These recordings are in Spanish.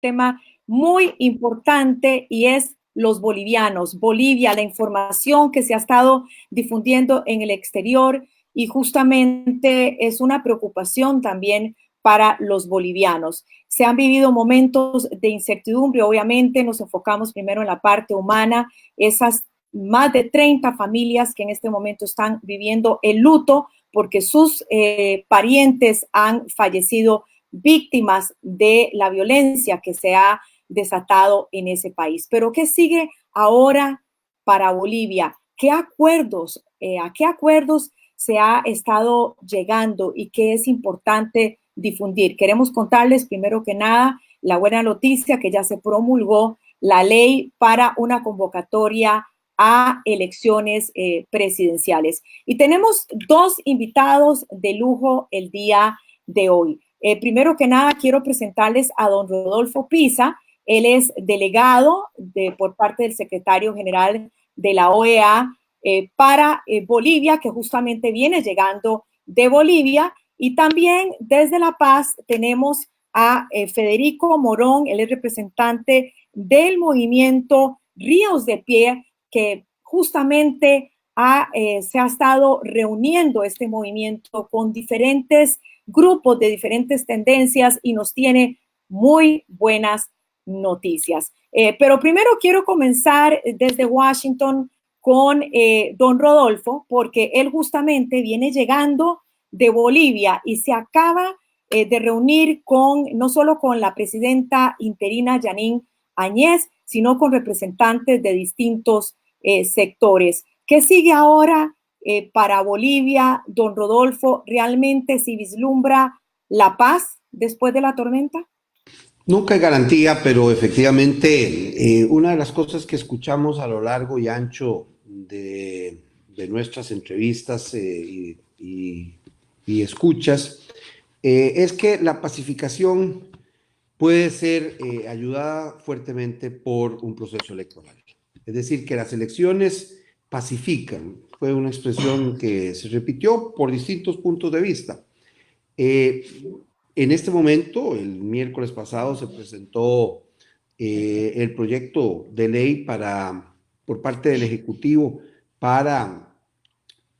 tema muy importante y es los bolivianos. Bolivia, la información que se ha estado difundiendo en el exterior y justamente es una preocupación también para los bolivianos. Se han vivido momentos de incertidumbre, obviamente nos enfocamos primero en la parte humana, esas más de 30 familias que en este momento están viviendo el luto porque sus parientes han fallecido víctimas de la violencia que se ha desatado en ese país. Pero ¿qué sigue ahora para Bolivia? ¿A qué acuerdos se ha estado llegando y qué es importante difundir? Queremos contarles primero que nada la buena noticia que ya se promulgó la ley para una convocatoria a elecciones presidenciales. Y tenemos dos invitados de lujo el día de hoy. Primero que nada, quiero presentarles a don Rodolfo Pisa. Él es delegado por parte del secretario general de la OEA para Bolivia, que justamente viene llegando de Bolivia. Y también desde La Paz tenemos a Federico Morón, él es representante del movimiento Ríos de Pie, que justamente se ha estado reuniendo este movimiento con diferentes grupos de diferentes tendencias y nos tiene muy buenas noticias. Pero primero quiero comenzar desde Washington con don Rodolfo, porque él justamente viene llegando de Bolivia y se acaba de reunir no solo con la presidenta interina Janine Áñez, sino con representantes de distintos sectores. ¿Qué sigue ahora para Bolivia, don Rodolfo? ¿Realmente se vislumbra la paz después de la tormenta? Nunca hay garantía, pero efectivamente una de las cosas que escuchamos a lo largo y ancho de nuestras entrevistas y escuchas es que la pacificación puede ser ayudada fuertemente por un proceso electoral. Es decir, que las elecciones pacifican. Fue una expresión que se repitió por distintos puntos de vista. Eh, en este momento, el miércoles pasado, se presentó el proyecto de ley por parte del Ejecutivo para,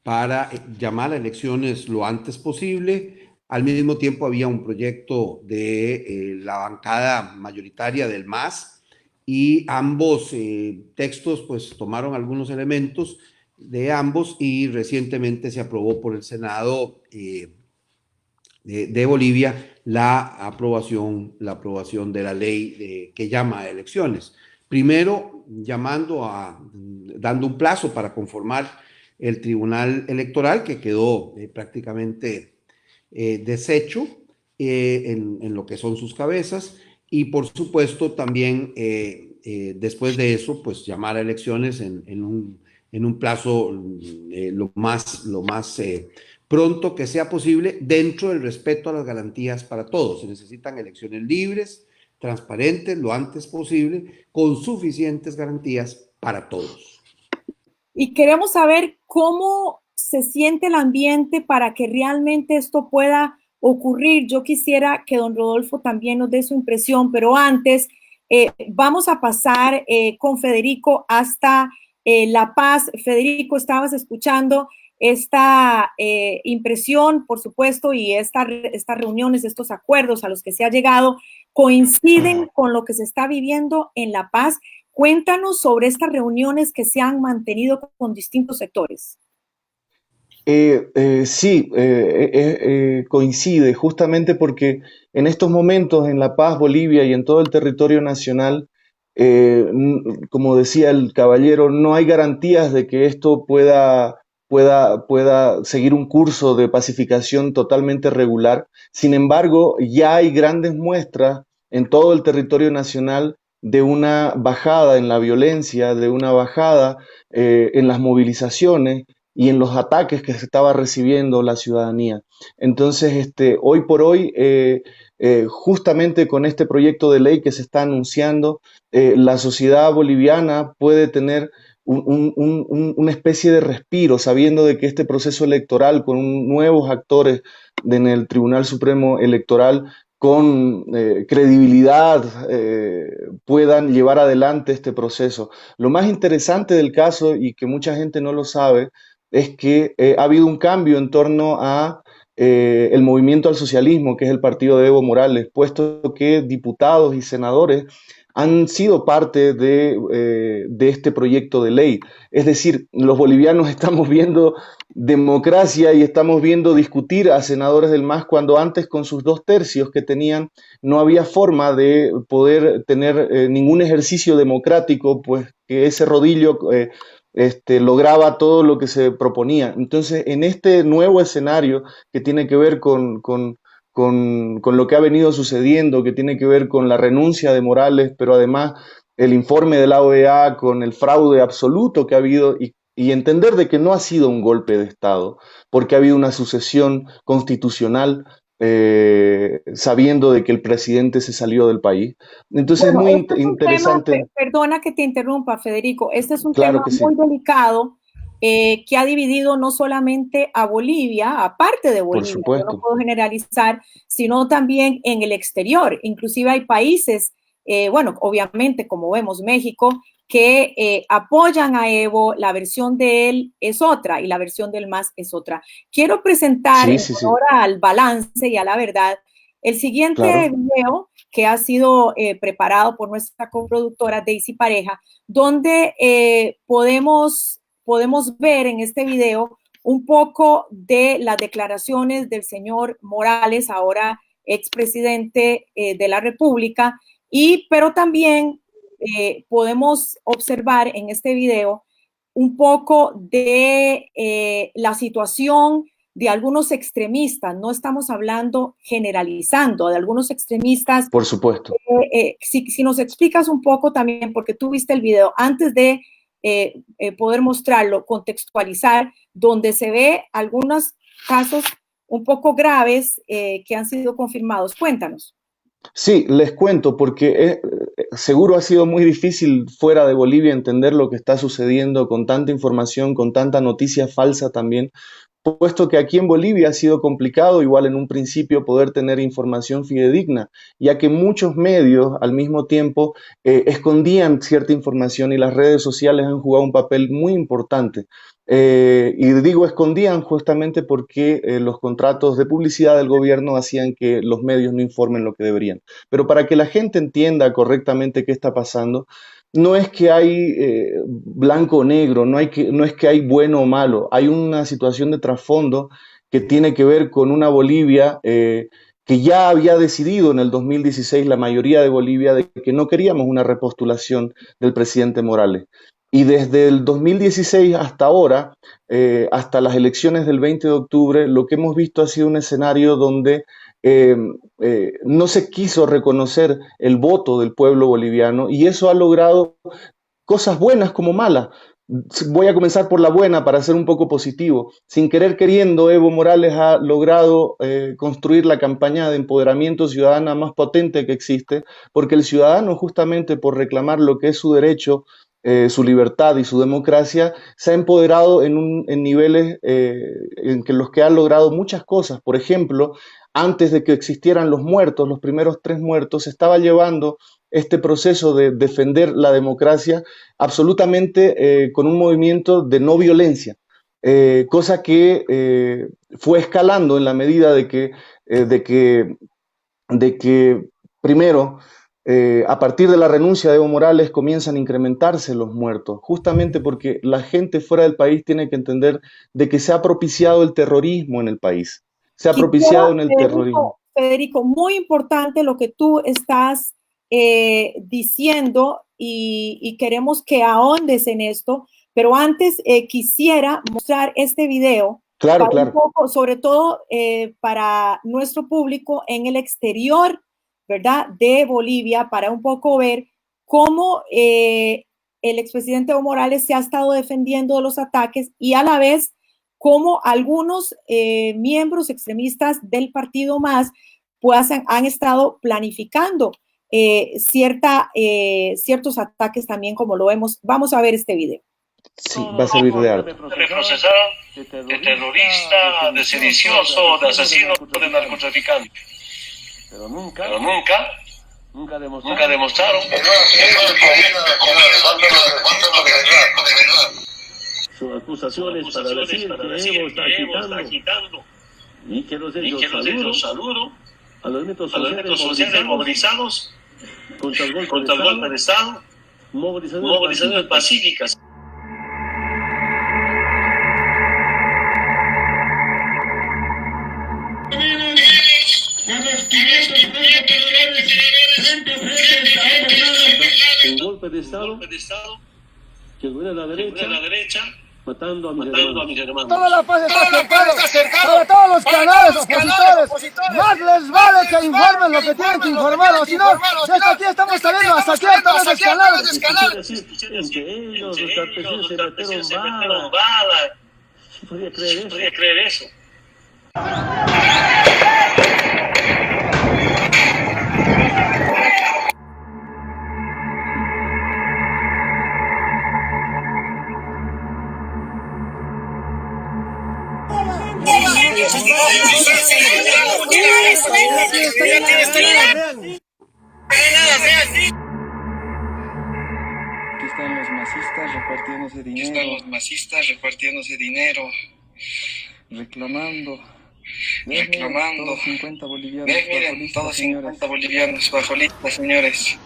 para llamar a elecciones lo antes posible. Al mismo tiempo había un proyecto de la bancada mayoritaria del MAS y ambos textos pues tomaron algunos elementos de ambos y recientemente se aprobó por el Senado de Bolivia la aprobación de la ley que llama a elecciones. Primero, dando un plazo para conformar el Tribunal Electoral, que quedó prácticamente deshecho en lo que son sus cabezas, y por supuesto también después de eso, pues llamar a elecciones en un plazo lo más pronto que sea posible, dentro del respeto a las garantías para todos. Se necesitan elecciones libres, transparentes, lo antes posible, con suficientes garantías para todos. Y queremos saber cómo se siente el ambiente para que realmente esto pueda ocurrir. Yo quisiera que don Rodolfo también nos dé su impresión, pero antes vamos a pasar con Federico hasta La Paz. Federico, estabas escuchando esta impresión, por supuesto, y estas reuniones, estos acuerdos a los que se ha llegado, coinciden con lo que se está viviendo en La Paz. Cuéntanos sobre estas reuniones que se han mantenido con distintos sectores. Sí, coincide justamente porque en estos momentos en La Paz, Bolivia y en todo el territorio nacional, como decía el caballero, no hay garantías de que esto pueda seguir un curso de pacificación totalmente regular. Sin embargo, ya hay grandes muestras en todo el territorio nacional de una bajada en la violencia, de una bajada en las movilizaciones y en los ataques que se estaba recibiendo la ciudadanía. Entonces, hoy por hoy, justamente con este proyecto de ley que se está anunciando, la sociedad boliviana puede tener una especie de respiro, sabiendo de que este proceso electoral con nuevos actores en el Tribunal Supremo Electoral con credibilidad puedan llevar adelante este proceso. Lo más interesante del caso, y que mucha gente no lo sabe, es que ha habido un cambio en torno a el movimiento al socialismo, que es el partido de Evo Morales, puesto que diputados y senadores han sido parte de este proyecto de ley. Es decir, los bolivianos estamos viendo democracia y estamos viendo discutir a senadores del MAS cuando antes con sus 2/3 que tenían no había forma de poder tener ningún ejercicio democrático, pues que ese rodillo lograba todo lo que se proponía. Entonces, en este nuevo escenario que tiene que ver con lo que ha venido sucediendo, que tiene que ver con la renuncia de Morales, pero además el informe de la OEA, con el fraude absoluto que ha habido y entender de que no ha sido un golpe de Estado, porque ha habido una sucesión constitucional sabiendo de que el presidente se salió del país. Entonces Bueno, es muy este es un interesante. tema, perdona que te interrumpa, Federico, este es un Claro tema que sí. muy delicado que ha dividido no solamente a Bolivia, aparte de Por Bolivia, yo no supuesto. puedo generalizar, sino también en el exterior. Inclusive hay países, bueno, obviamente, como vemos, México, que apoyan a Evo, la versión de él es otra y la versión del MAS es otra. Quiero presentar, Sí, en sí, sí. honor al balance y a la verdad, el siguiente Claro. video que ha sido preparado por nuestra coproductora Daisy Pareja, donde podemos ver en este video un poco de las declaraciones del señor Morales, ahora expresidente de la República, pero también podemos observar en este video un poco de la situación de algunos extremistas. No estamos hablando generalizando, de algunos extremistas. Por supuesto. Si nos explicas un poco también, porque tú viste el video, antes de poder mostrarlo, contextualizar, donde se ve algunos casos un poco graves que han sido confirmados. Cuéntanos. Sí, les cuento, porque seguro ha sido muy difícil fuera de Bolivia entender lo que está sucediendo con tanta información, con tanta noticia falsa también, puesto que aquí en Bolivia ha sido complicado, igual en un principio, poder tener información fidedigna, ya que muchos medios al mismo tiempo escondían cierta información y las redes sociales han jugado un papel muy importante. Y digo escondían justamente porque los contratos de publicidad del gobierno hacían que los medios no informen lo que deberían. Pero para que la gente entienda correctamente qué está pasando, no es que hay blanco o negro, no es que hay bueno o malo, hay una situación de trasfondo que tiene que ver con una Bolivia que ya había decidido en el 2016 la mayoría de Bolivia de que no queríamos una repostulación del presidente Morales. Y desde el 2016 hasta ahora, hasta las elecciones del 20 de octubre, lo que hemos visto ha sido un escenario donde no se quiso reconocer el voto del pueblo boliviano y eso ha logrado cosas buenas como malas. Voy a comenzar por la buena para ser un poco positivo. Sin querer queriendo, Evo Morales ha logrado construir la campaña de empoderamiento ciudadana más potente que existe, porque el ciudadano, justamente por reclamar lo que es su derecho, su libertad y su democracia, se ha empoderado en niveles en los que ha logrado muchas cosas. Por ejemplo, antes de que existieran los muertos, los primeros 3 muertos, se estaba llevando este proceso de defender la democracia absolutamente con un movimiento de no violencia, cosa que fue escalando en la medida de que primero, a partir de la renuncia de Evo Morales, comienzan a incrementarse los muertos, justamente porque la gente fuera del país tiene que entender de que se ha propiciado el terrorismo en el país. Se ha propiciado en el terrorismo. Federico, muy importante lo que tú estás diciendo y queremos que ahondes en esto, pero antes quisiera mostrar este video. Claro, para claro. un poco, sobre todo para nuestro público en el exterior, ¿verdad? De Bolivia, para un poco ver cómo el expresidente Evo Morales se ha estado defendiendo de los ataques y a la vez cómo algunos miembros extremistas del partido MAS pues han estado planificando ciertos ataques también, como lo vemos. Vamos a ver este video. Sí, va a servir de arte. Reprocesaron de terrorista, de sedicioso, de asesino, de narcotraficante. pero nunca, nunca nunca demostraron sus acusaciones para decir que Evo está agitando. Y quiero decir, yo saludo a los movimientos sociales movilizados contra el golpe de Estado, movilizaciones pacíficas. Un golpe de Estado que viene a la derecha, matando a mis hermanos. Toda la paz está cercada para todos los canales opositores. Más les vale que informen lo que tienen que informar, o si no, desde aquí estamos saliendo a saquear todos los canales. Entre ellos, los campesinos se metieron bala. ¿Sí podía creer eso? Aquí están los masistas repartiéndose dinero. Reclamando. Todos 50 bolivianos. Miren, todos 50 bolivianos bajo lista, señores.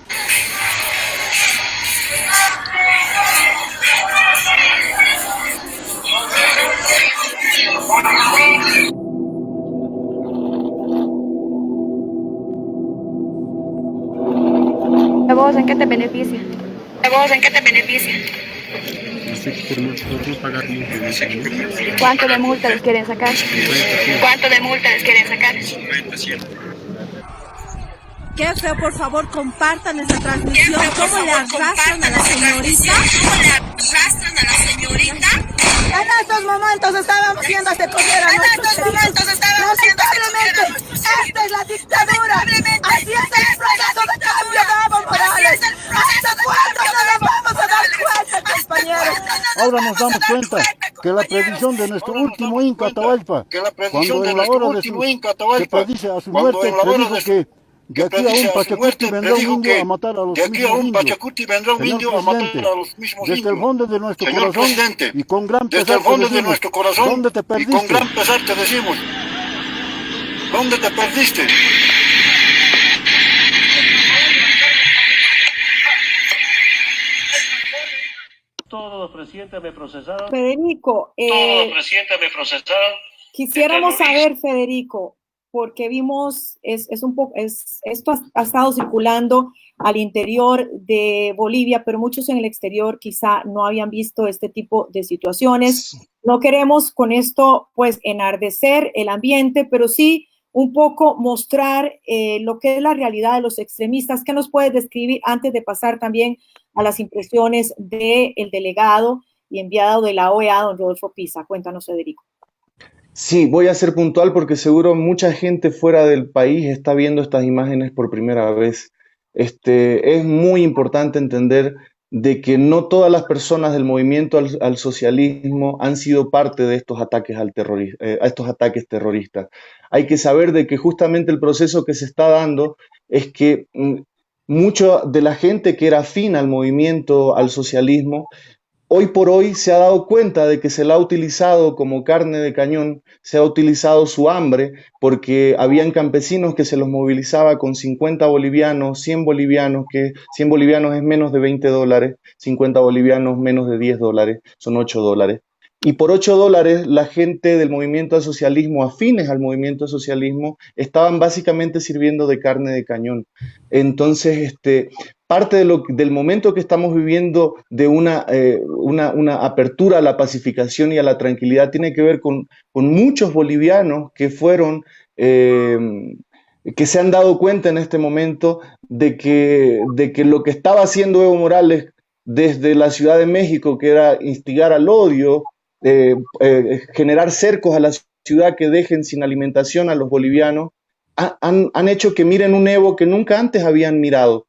¿A vos en qué te beneficia? ¿Cuánto de multa les quieren sacar? 50. Qué feo, por favor, compartan esta transmisión. ¿Cómo le arrastran a la señorita? En estos momentos estábamos viendo a coger a nuestros lamentablemente, esta es la dictadura. Así es el proceso de cambio de Evo Morales. ¿Hasta cuándo no nos vamos a dar cuenta, compañeros? Ahora nos damos cuenta que la predicción de nuestro último Inca Atahualpa, cuando en la hora de su, que predice a su muerte, predijo que de aquí a un Pachacuti vendrá un indio a matar a los mismos indios. Desde el fondo de nuestro corazón y con gran pesar te decimos, ¿dónde te perdiste? Todos los presidentes me procesaron. Federico, quisiéramos saber, Federico, porque vimos, esto ha estado circulando al interior de Bolivia, pero muchos en el exterior quizá no habían visto este tipo de situaciones. No queremos con esto, pues, enardecer el ambiente, pero sí un poco mostrar lo que es la realidad de los extremistas. ¿Qué nos puedes describir antes de pasar también a las impresiones del delegado y enviado de la OEA, don Rodolfo Pisa? Cuéntanos, Federico. Sí, voy a ser puntual porque seguro mucha gente fuera del país está viendo estas imágenes por primera vez. Es muy importante entender de que no todas las personas del movimiento al socialismo han sido parte de estos ataques estos ataques terroristas. Hay que saber de que justamente el proceso que se está dando es que mucha de la gente que era afín al movimiento al socialismo hoy por hoy se ha dado cuenta de que se la ha utilizado como carne de cañón, se ha utilizado su hambre, porque habían campesinos que se los movilizaba con 50 bolivianos, 100 bolivianos, que 100 bolivianos es menos de $20, 50 bolivianos menos de $10, son $8. Y por $8 la gente del movimiento al socialismo, afines al movimiento al socialismo, estaban básicamente sirviendo de carne de cañón. Entonces, parte del momento que estamos viviendo de una apertura a la pacificación y a la tranquilidad tiene que ver con muchos bolivianos que se han dado cuenta en este momento de que lo que estaba haciendo Evo Morales desde la Ciudad de México, que era instigar al odio, generar cercos a la ciudad que dejen sin alimentación a los bolivianos, han hecho que miren un Evo que nunca antes habían mirado.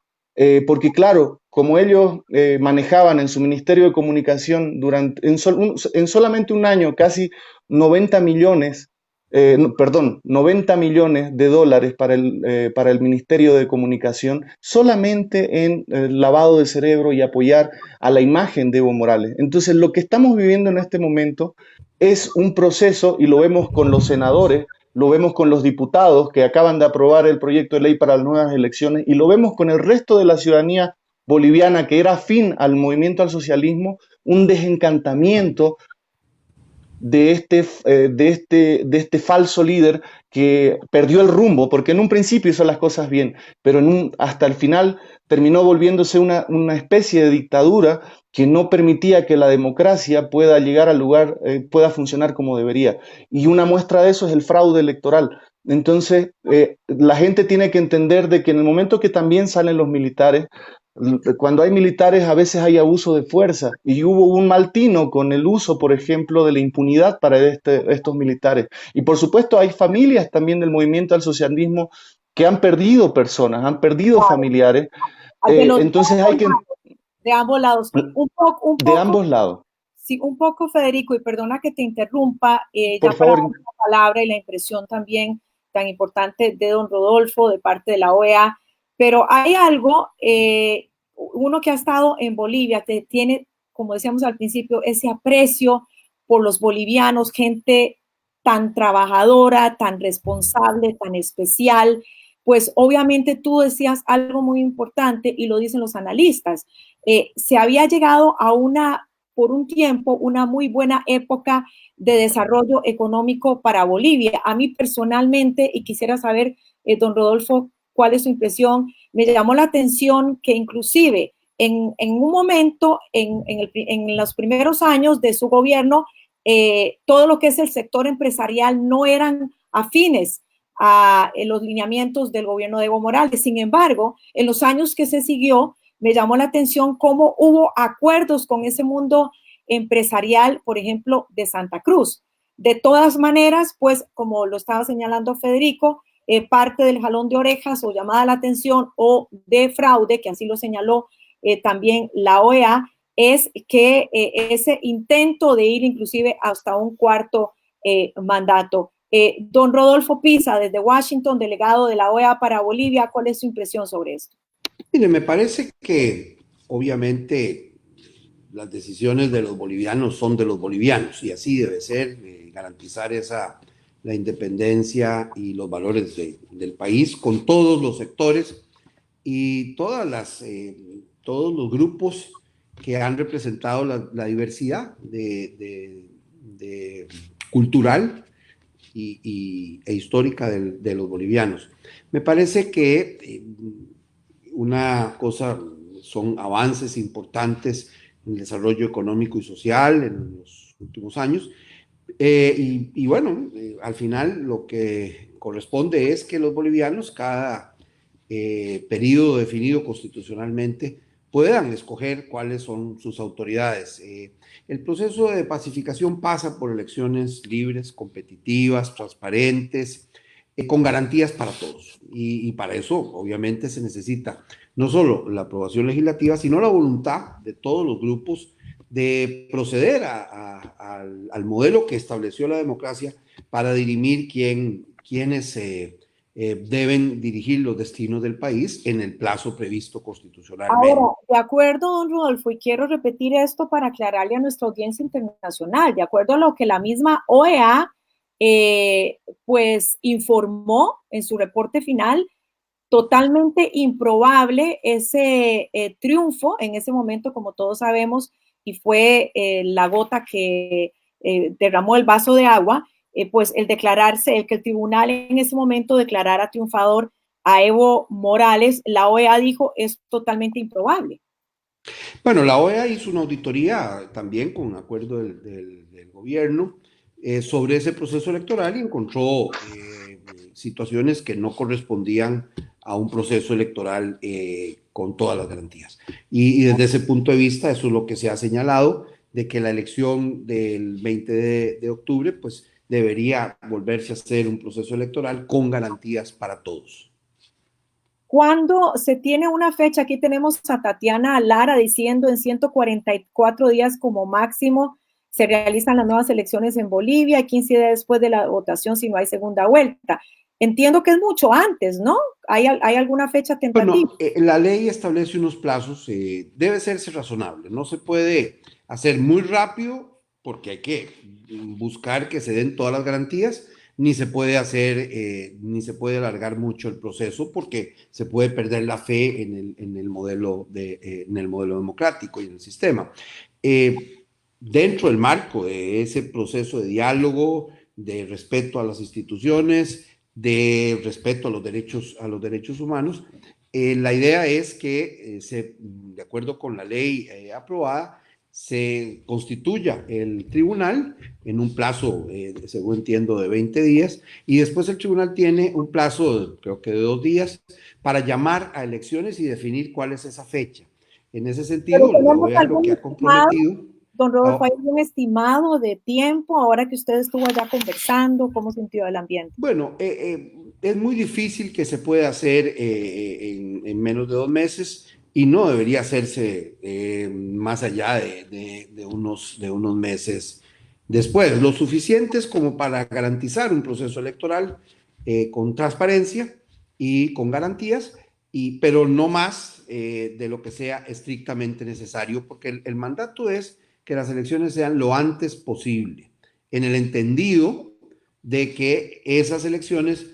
Porque claro, como ellos manejaban en su Ministerio de Comunicación en solamente un año casi 90 millones perdón, 90 millones de dólares para el Ministerio de Comunicación solamente en lavado de cerebro y apoyar a la imagen de Evo Morales. Entonces, lo que estamos viviendo en este momento es un proceso, y lo vemos con los senadores, lo vemos con los diputados que acaban de aprobar el proyecto de ley para las nuevas elecciones, y lo vemos con el resto de la ciudadanía boliviana que era afín al movimiento al socialismo, un desencantamiento de este falso líder que perdió el rumbo, porque en un principio hizo las cosas bien, pero hasta el final terminó volviéndose una especie de dictadura que no permitía que la democracia pueda llegar al lugar, pueda funcionar como debería. Y una muestra de eso es el fraude electoral. Entonces, la gente tiene que entender de que en el momento que también salen los militares, cuando hay militares a veces hay abuso de fuerza y hubo un mal tino con el uso, por ejemplo, de la impunidad para estos militares. Y por supuesto hay familias también del movimiento al socialismo que han perdido personas, han perdido familiares. Entonces hay que... De ambos lados. De ambos lados. Sí, un poco, Federico, y perdona que te interrumpa, por ya favor. para la palabra y la impresión también tan importante de don Rodolfo, de parte de la OEA, pero hay algo, uno que ha estado en Bolivia, que tiene, como decíamos al principio, ese aprecio por los bolivianos, gente tan trabajadora, tan responsable, tan especial, pues obviamente tú decías algo muy importante y lo dicen los analistas. Se había llegado a por un tiempo, una muy buena época de desarrollo económico para Bolivia. A mí personalmente, y quisiera saber, don Rodolfo, cuál es su impresión, me llamó la atención que inclusive en un momento, en los primeros años de su gobierno, todo lo que es el sector empresarial no eran afines a los lineamientos del gobierno de Evo Morales. Sin embargo, en los años que se siguió, me llamó la atención cómo hubo acuerdos con ese mundo empresarial, por ejemplo, de Santa Cruz. De todas maneras, pues, como lo estaba señalando Federico, parte del jalón de orejas o llamada la atención o de fraude, que así lo señaló también la OEA, es que ese intento de ir inclusive hasta un cuarto mandato. Don Rodolfo Pisa, desde Washington, delegado de la OEA para Bolivia, ¿cuál es su impresión sobre esto? Mire, me parece que obviamente las decisiones de los bolivianos son de los bolivianos y así debe ser, garantizar la independencia y los valores del país con todos los sectores y todos los grupos que han representado la diversidad cultural e histórica de los bolivianos. Me parece que una cosa son avances importantes en el desarrollo económico y social en los últimos años. Y bueno, al final lo que corresponde es que los bolivianos, cada periodo definido constitucionalmente, puedan escoger cuáles son sus autoridades. El proceso de pacificación pasa por elecciones libres, competitivas, transparentes, con garantías para todos. Y para eso, obviamente, se necesita no solo la aprobación legislativa, sino la voluntad de todos los grupos de proceder al modelo que estableció la democracia para dirimir quiénes deben dirigir los destinos del país en el plazo previsto constitucionalmente. Ahora, de acuerdo, don Rodolfo, y quiero repetir esto para aclararle a nuestra audiencia internacional, de acuerdo a lo que la misma OEA pues informó en su reporte final, totalmente improbable ese triunfo en ese momento, como todos sabemos, y fue la gota que derramó el vaso de agua, pues el que el tribunal en ese momento declarara triunfador a Evo Morales. La OEA dijo es totalmente improbable. Bueno, la OEA hizo una auditoría también con un acuerdo del gobierno sobre ese proceso electoral y encontró situaciones que no correspondían a un proceso electoral con todas las garantías. Y desde ese punto de vista, eso es lo que se ha señalado, de que la elección del 20 de octubre, pues debería volverse a hacer un proceso electoral con garantías para todos. Cuando se tiene una fecha, aquí tenemos a Tatiana Lara diciendo en 144 días como máximo se realizan las nuevas elecciones en Bolivia y 15 días después de la votación si no hay segunda vuelta. Entiendo que es mucho antes, ¿no? ¿Hay alguna fecha tentativa? Bueno, la ley establece unos plazos, debe serse razonable, no se puede hacer muy rápido porque hay que buscar que se den todas las garantías, ni se puede hacer, ni se puede alargar mucho el proceso porque se puede perder la fe en el modelo democrático y en el sistema. Dentro del marco de ese proceso de diálogo, de respeto a las instituciones, de respeto a los derechos humanos, la idea es que, de acuerdo con la ley aprobada, se constituya el tribunal en un plazo, según entiendo, de 20 días, y después el tribunal tiene un plazo, creo que de 2 días, para llamar a elecciones y definir cuál es esa fecha. En ese sentido, le voy a lo que ha comprometido. Don Rodolfo, ¿hay un estimado de tiempo ahora que usted estuvo allá conversando? ¿Cómo sintió el ambiente? Bueno, es muy difícil que se pueda hacer en menos de 2 meses y no debería hacerse más allá de unos meses después, lo suficientes como para garantizar un proceso electoral con transparencia y con garantías, pero no más de lo que sea estrictamente necesario, porque el mandato es que las elecciones sean lo antes posible, en el entendido de que esas elecciones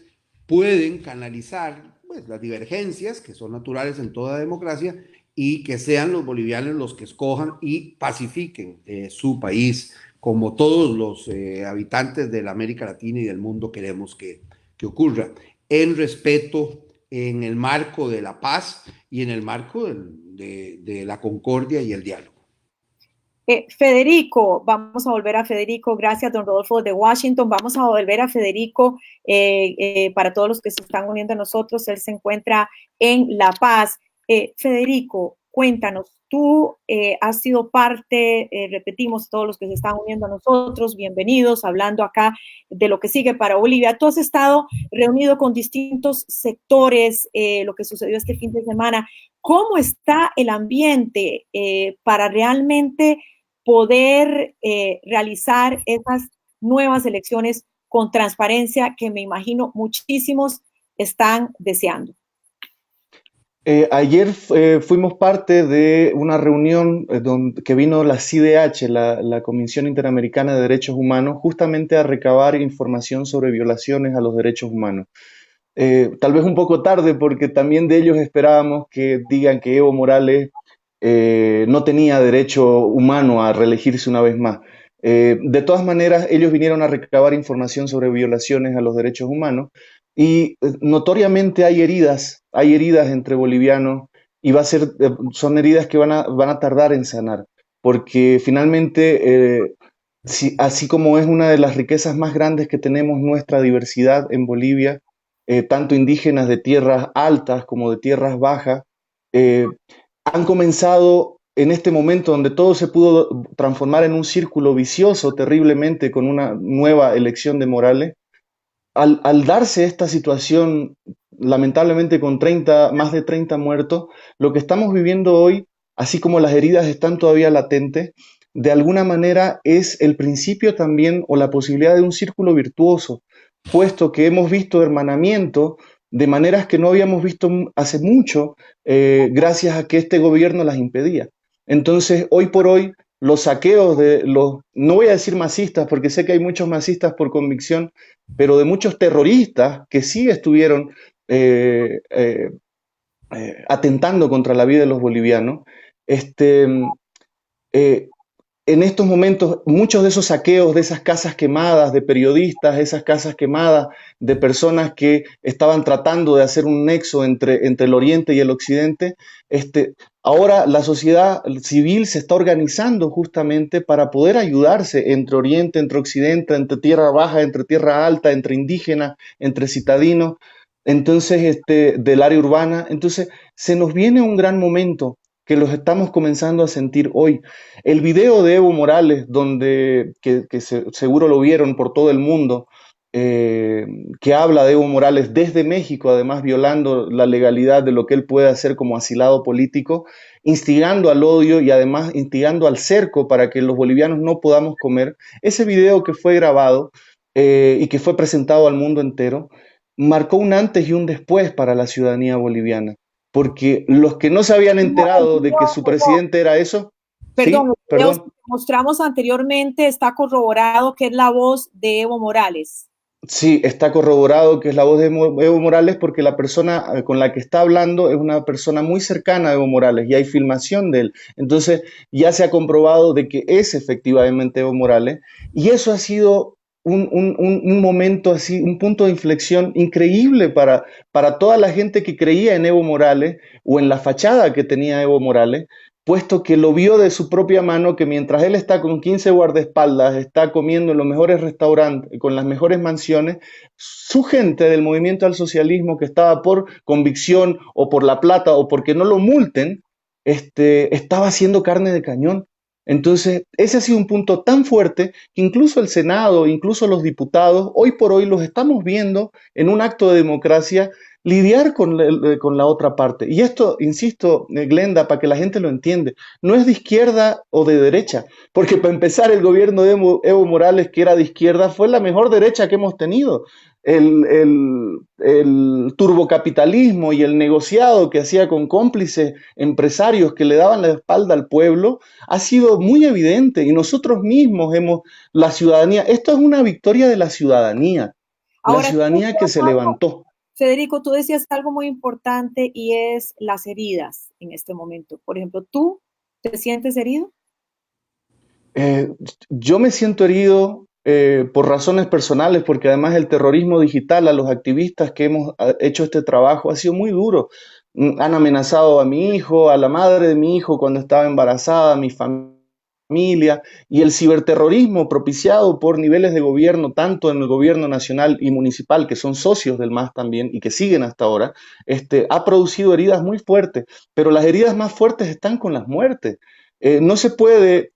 pueden canalizar pues, las divergencias que son naturales en toda democracia y que sean los bolivianos los que escojan y pacifiquen su país, como todos los habitantes de la América Latina y del mundo queremos que ocurra, en respeto, en el marco de la paz y en el marco de la concordia y el diálogo. Federico, vamos a volver a Federico, gracias don Rodolfo de Washington, vamos a volver a Federico para todos los que se están uniendo a nosotros, él se encuentra en La Paz. Federico, cuéntanos, tú has sido parte, repetimos, todos los que se están uniendo a nosotros, bienvenidos, hablando acá de lo que sigue para Bolivia. Tú has estado reunido con distintos sectores, lo que sucedió este fin de semana. ¿Cómo está el ambiente para realmente poder realizar esas nuevas elecciones con transparencia que me imagino muchísimos están deseando? Ayer fuimos parte de una reunión que vino la CIDH, la Comisión Interamericana de Derechos Humanos, justamente a recabar información sobre violaciones a los derechos humanos. Tal vez un poco tarde porque también de ellos esperábamos que digan que Evo Morales no tenía derecho humano a reelegirse una vez más. De todas maneras, ellos vinieron a recabar información sobre violaciones a los derechos humanos y notoriamente hay heridas entre bolivianos y son heridas que van a tardar en sanar, porque finalmente, así como es una de las riquezas más grandes que tenemos nuestra diversidad en Bolivia, tanto indígenas de tierras altas como de tierras bajas, han comenzado en este momento donde todo se pudo transformar en un círculo vicioso terriblemente con una nueva elección de Morales. Al darse esta situación, lamentablemente con más de 30 muertos, lo que estamos viviendo hoy, así como las heridas están todavía latentes, de alguna manera es el principio también o la posibilidad de un círculo virtuoso, puesto que hemos visto hermanamiento de maneras que no habíamos visto hace mucho, gracias a que este gobierno las impedía. Entonces, hoy por hoy, los saqueos no voy a decir masistas, porque sé que hay muchos masistas por convicción, pero de muchos terroristas que sí estuvieron atentando contra la vida de los bolivianos, en estos momentos, muchos de esos saqueos de esas casas quemadas de periodistas, esas casas quemadas de personas que estaban tratando de hacer un nexo entre el Oriente y el Occidente, ahora la sociedad civil se está organizando justamente para poder ayudarse entre Oriente, entre Occidente, entre tierra baja, entre tierra alta, entre indígenas, entre citadinos, entonces del área urbana. Entonces se nos viene un gran momento que los estamos comenzando a sentir hoy. El video de Evo Morales, que seguro lo vieron por todo el mundo, que habla de Evo Morales desde México, además violando la legalidad de lo que él puede hacer como asilado político, instigando al odio y además instigando al cerco para que los bolivianos no podamos comer. Ese video que fue grabado y que fue presentado al mundo entero, marcó un antes y un después para la ciudadanía boliviana, porque los que no se habían enterado de que su presidente era eso, perdón, ¿sí? los videos que mostramos anteriormente está corroborado que es la voz de Evo Morales. Sí, está corroborado que es la voz de Evo Morales porque la persona con la que está hablando es una persona muy cercana a Evo Morales y hay filmación de él. Entonces ya se ha comprobado de que es efectivamente Evo Morales y eso ha sido un momento así, un punto de inflexión increíble para toda la gente que creía en Evo Morales o en la fachada que tenía Evo Morales, puesto que lo vio de su propia mano, que mientras él está con 15 guardaespaldas, está comiendo en los mejores restaurantes, con las mejores mansiones, su gente del movimiento al socialismo que estaba por convicción o por la plata o porque no lo multen, estaba haciendo carne de cañón. Entonces, ese ha sido un punto tan fuerte que incluso el Senado, incluso los diputados, hoy por hoy los estamos viendo en un acto de democracia lidiar con la otra parte. Y esto, insisto, Glenda, para que la gente lo entiende, no es de izquierda o de derecha, porque para empezar el gobierno de Evo Morales, que era de izquierda, fue la mejor derecha que hemos tenido. El turbocapitalismo y el negociado que hacía con cómplices empresarios que le daban la espalda al pueblo ha sido muy evidente y nosotros mismos la ciudadanía, esto es una victoria de la ciudadanía, Ahora, la ciudadanía que se levantó. Federico, tú decías algo muy importante y es las heridas en este momento. Por ejemplo, ¿tú te sientes herido? Yo me siento herido por razones personales, porque además el terrorismo digital a los activistas que hemos hecho este trabajo ha sido muy duro. Han amenazado a mi hijo, a la madre de mi hijo cuando estaba embarazada, a mi familia, y el ciberterrorismo propiciado por niveles de gobierno, tanto en el gobierno nacional y municipal, que son socios del MAS también y que siguen hasta ahora, ha producido heridas muy fuertes, pero las heridas más fuertes están con las muertes. No se puede,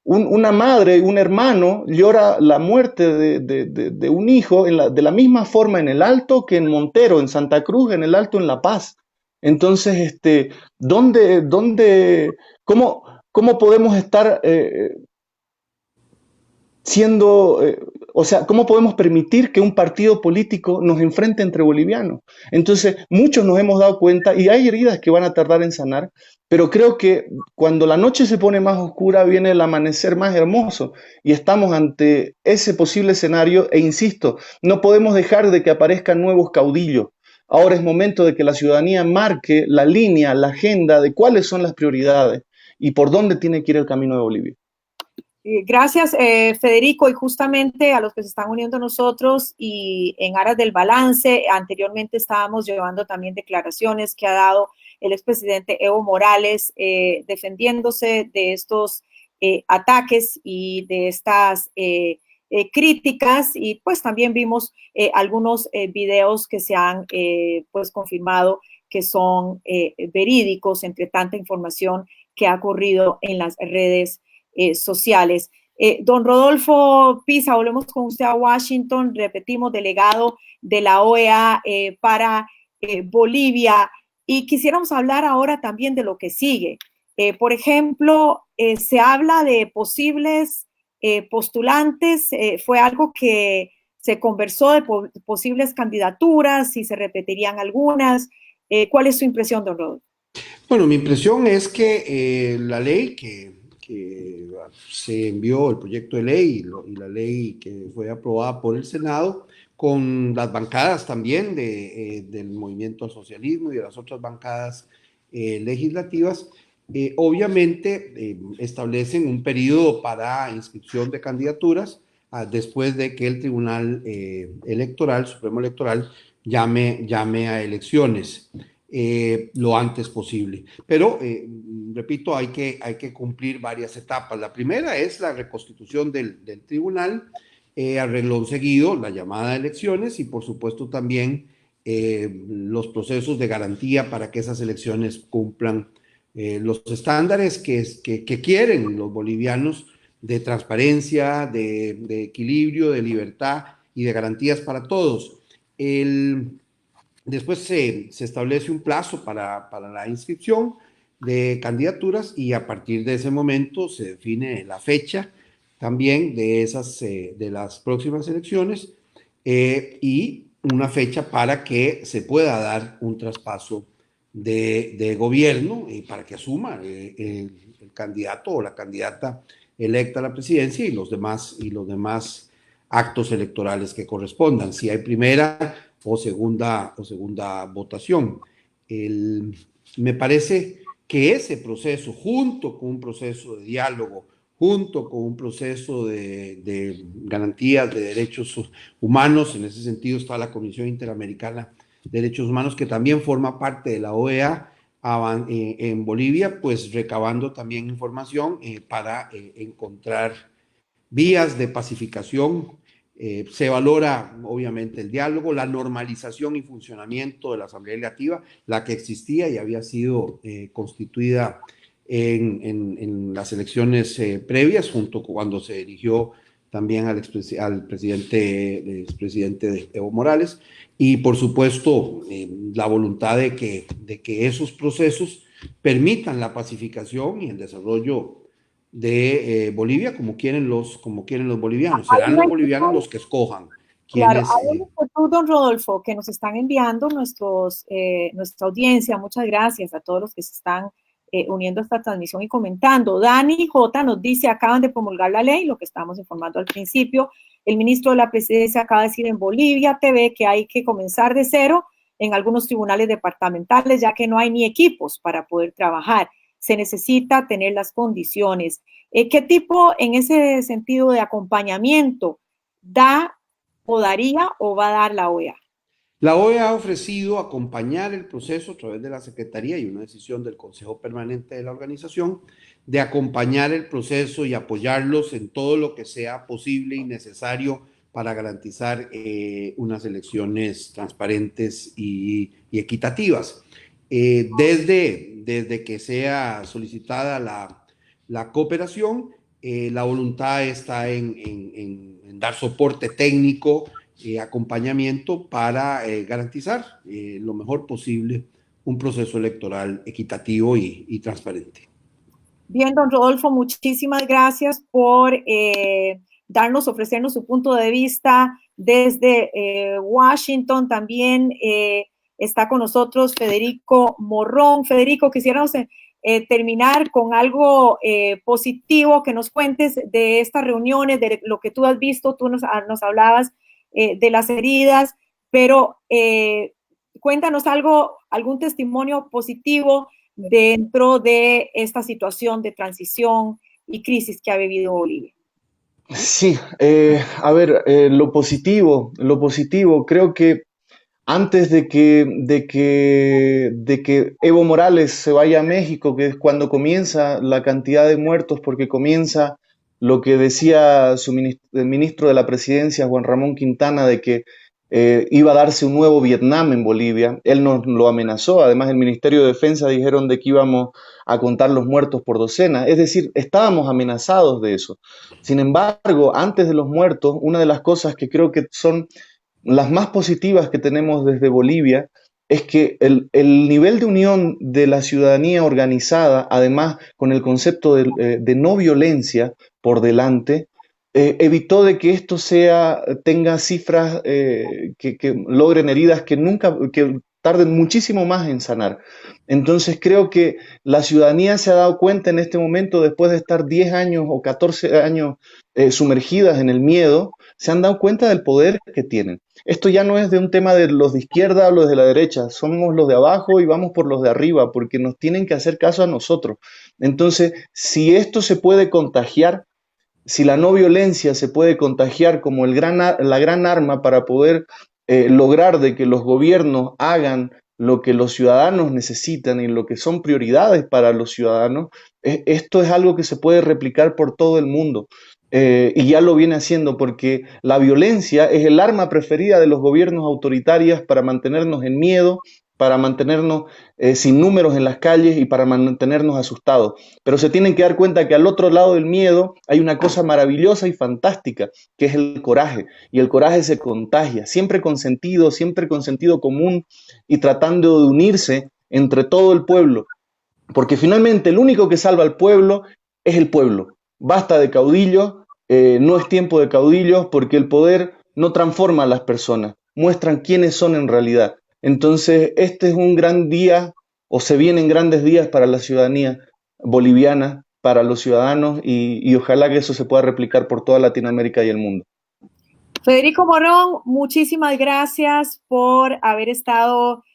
una madre, un hermano llora la muerte de un hijo de la misma forma en el Alto que en Montero, en Santa Cruz, en el Alto, en La Paz. Entonces, ¿cómo podemos estar cómo podemos permitir que un partido político nos enfrente entre bolivianos? Entonces, muchos nos hemos dado cuenta y hay heridas que van a tardar en sanar, pero creo que cuando la noche se pone más oscura viene el amanecer más hermoso y estamos ante ese posible escenario e insisto, no podemos dejar de que aparezcan nuevos caudillos. Ahora es momento de que la ciudadanía marque la línea, la agenda de cuáles son las prioridades y por dónde tiene que ir el camino de Bolivia. Gracias, Federico, y justamente a los que se están uniendo a nosotros y en aras del balance, anteriormente estábamos llevando también declaraciones que ha dado el expresidente Evo Morales defendiéndose de estos ataques y de estas críticas, y pues también vimos algunos videos que se han pues confirmado que son verídicos entre tanta información que ha corrido en las redes sociales. Don Rodolfo Pisa, volvemos con usted a Washington, repetimos, delegado de la OEA para Bolivia, y quisiéramos hablar ahora también de lo que sigue. Por ejemplo, se habla de posibles postulantes, fue algo que se conversó de posibles candidaturas, si se repetirían algunas. ¿Cuál es su impresión, don Rodolfo? Bueno, mi impresión es que la ley que se envió, el proyecto de ley y la ley que fue aprobada por el Senado, con las bancadas también del Movimiento al Socialismo y de las otras bancadas legislativas, obviamente establecen un periodo para inscripción de candidaturas después de que el Tribunal Electoral, Supremo Electoral, llame a elecciones. Lo antes posible. Pero, repito, hay que cumplir varias etapas. La primera es la reconstitución del tribunal, a renglón seguido, la llamada a elecciones y, por supuesto, también los procesos de garantía para que esas elecciones cumplan los estándares que quieren los bolivianos de transparencia, de equilibrio, de libertad y de garantías para todos. Después se establece un plazo para la inscripción de candidaturas y a partir de ese momento se define la fecha también de las próximas elecciones y una fecha para que se pueda dar un traspaso de gobierno y para que asuma el candidato o la candidata electa a la presidencia y los demás actos electorales que correspondan, si hay primera o segunda votación. Me parece que ese proceso, junto con un proceso de diálogo, junto con un proceso de garantías de derechos humanos, en ese sentido está la Comisión Interamericana de Derechos Humanos, que también forma parte de la OEA en Bolivia, pues recabando también información para encontrar vías de pacificación. Se valora obviamente el diálogo, la normalización y funcionamiento de la Asamblea Legislativa, la que existía y había sido constituida en las elecciones previas, junto con cuando se eligió también al expresidente Evo Morales, y por supuesto la voluntad de que esos procesos permitan la pacificación y el desarrollo de Bolivia como quieren los bolivianos. Serán los bolivianos los que escojan. Claro, hay una inquietud, don Rodolfo, que nos están enviando nuestra audiencia. Muchas gracias a todos los que se están uniendo a esta transmisión y comentando. Dani J. nos dice, acaban de promulgar la ley, lo que estábamos informando al principio. El ministro de la Presidencia acaba de decir en Bolivia TV que hay que comenzar de cero en algunos tribunales departamentales, ya que no hay ni equipos para poder trabajar. Se necesita tener las condiciones. ¿Qué tipo, en ese sentido de acompañamiento, da o daría o va a dar la OEA? La OEA ha ofrecido acompañar el proceso a través de la Secretaría y una decisión del Consejo Permanente de la organización de acompañar el proceso y apoyarlos en todo lo que sea posible y necesario para garantizar unas elecciones transparentes y equitativas. Desde que sea solicitada la cooperación, la voluntad está en dar soporte técnico, acompañamiento para garantizar lo mejor posible un proceso electoral equitativo y transparente. Bien, don Rodolfo, muchísimas gracias por ofrecernos su punto de vista desde Washington. También está con nosotros Federico Morrón. Federico, quisiéramos terminar con algo positivo, que nos cuentes de estas reuniones, de lo que tú has visto. Tú nos hablabas de las heridas, pero cuéntanos algún testimonio positivo dentro de esta situación de transición y crisis que ha vivido Bolivia. Sí, a ver, lo positivo, creo que antes de que Evo Morales se vaya a México, que es cuando comienza la cantidad de muertos, porque comienza lo que decía el ministro de la Presidencia, Juan Ramón Quintana, de que iba a darse un nuevo Vietnam en Bolivia. Él nos lo amenazó. Además, el Ministerio de Defensa dijeron de que íbamos a contar los muertos por docenas. Es decir, estábamos amenazados de eso. Sin embargo, antes de los muertos, una de las cosas que creo que son las más positivas que tenemos desde Bolivia es que el nivel de unión de la ciudadanía organizada, además con el concepto de no violencia por delante, evitó de que esto tenga cifras que logren heridas que tarden muchísimo más en sanar. Entonces creo que la ciudadanía se ha dado cuenta en este momento, después de estar 10 años o 14 años sumergidas en el miedo, se han dado cuenta del poder que tienen. Esto ya no es de un tema de los de izquierda o los de la derecha, somos los de abajo y vamos por los de arriba, porque nos tienen que hacer caso a nosotros. Entonces, si esto se puede contagiar, si la no violencia se puede contagiar como la gran arma para poder lograr de que los gobiernos hagan lo que los ciudadanos necesitan y lo que son prioridades para los ciudadanos, esto es algo que se puede replicar por todo el mundo. Y ya lo viene haciendo, porque la violencia es el arma preferida de los gobiernos autoritarios para mantenernos en miedo, para mantenernos sin números en las calles y para mantenernos asustados. Pero se tienen que dar cuenta que al otro lado del miedo hay una cosa maravillosa y fantástica, que es el coraje. Y el coraje se contagia, siempre con sentido común y tratando de unirse entre todo el pueblo. Porque finalmente el único que salva al pueblo es el pueblo. Basta de caudillos, no es tiempo de caudillos, porque el poder no transforma a las personas, muestran quiénes son en realidad. Entonces, este es un gran día, o se vienen grandes días para la ciudadanía boliviana, para los ciudadanos, y ojalá que eso se pueda replicar por toda Latinoamérica y el mundo. Federico Morón, muchísimas gracias por haber estado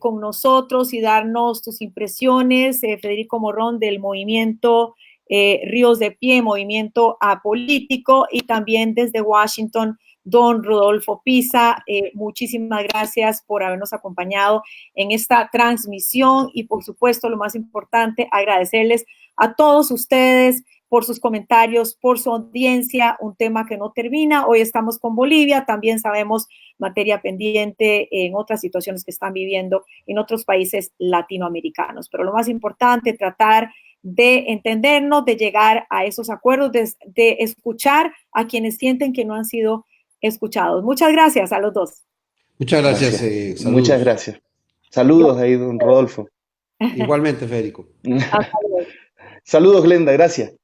con nosotros y darnos tus impresiones. Federico Morón del movimiento Ríos de Pie, movimiento apolítico, y también desde Washington, don Rodolfo Pisa. Muchísimas gracias por habernos acompañado en esta transmisión y, por supuesto, lo más importante, agradecerles a todos ustedes por sus comentarios, por su audiencia, un tema que no termina. Hoy estamos con Bolivia, también sabemos materia pendiente en otras situaciones que están viviendo en otros países latinoamericanos. Pero lo más importante, tratar de entendernos, de llegar a esos acuerdos, de escuchar a quienes sienten que no han sido escuchados. Muchas gracias a los dos. Muchas gracias. Saludos. Muchas gracias. Saludos ahí, don Rodolfo. Igualmente, Federico. Saludos, Glenda, gracias.